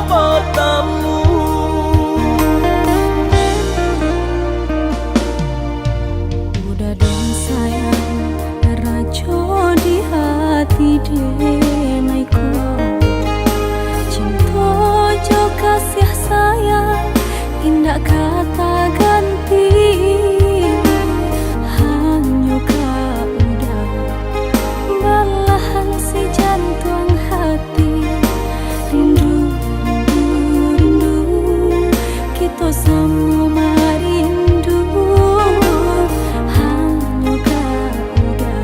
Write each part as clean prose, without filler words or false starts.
bertemu. Udah dan sayang rajo di hati denaiku, cinta jo kasih sayang indah kata ganti. Hanya kau udah belahan si jantung hati. Rindu, rindu, rindu, kita sama rindu. Hanya kau udah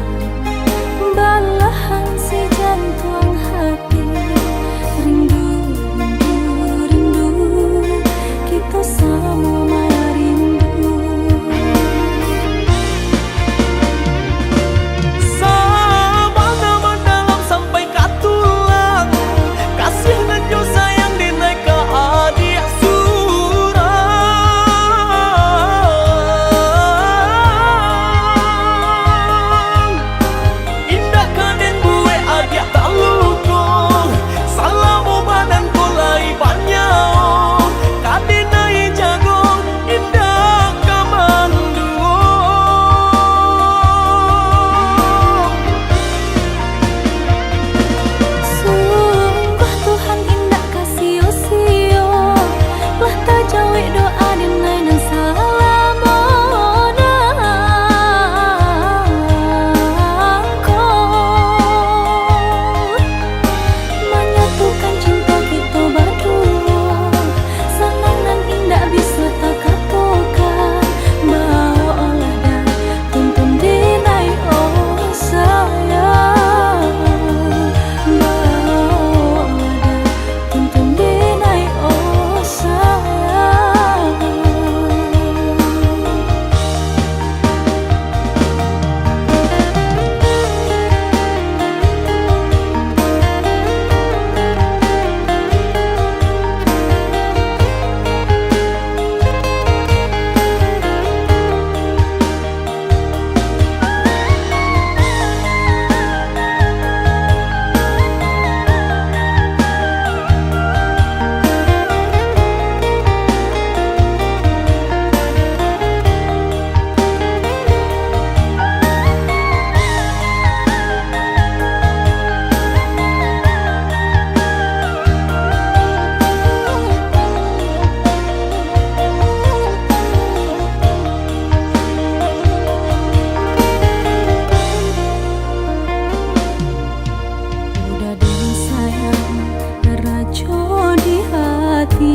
belahan si jantung hati. Rindu, rindu, rindu, kita sama rindu. Sabana mendalam sampai ke tulang, kasih dan jo sayang dinaik ke adik surang. Indah kaden gue adik tak lukuh, salamu badan kulai banyak. Kadinai jago indah kamanduo. Sungguh Tuhan indah kasih usio, lah tak jauh doa dinai dan salamona. Menyatukan cinta kita berdua, senang dan indah bisa tak katakan. Bawa olah dan tuntun dinai oh sayang. Bawa olah dan tuntun dinai oh sayang. Udah dan sayang rajo di hati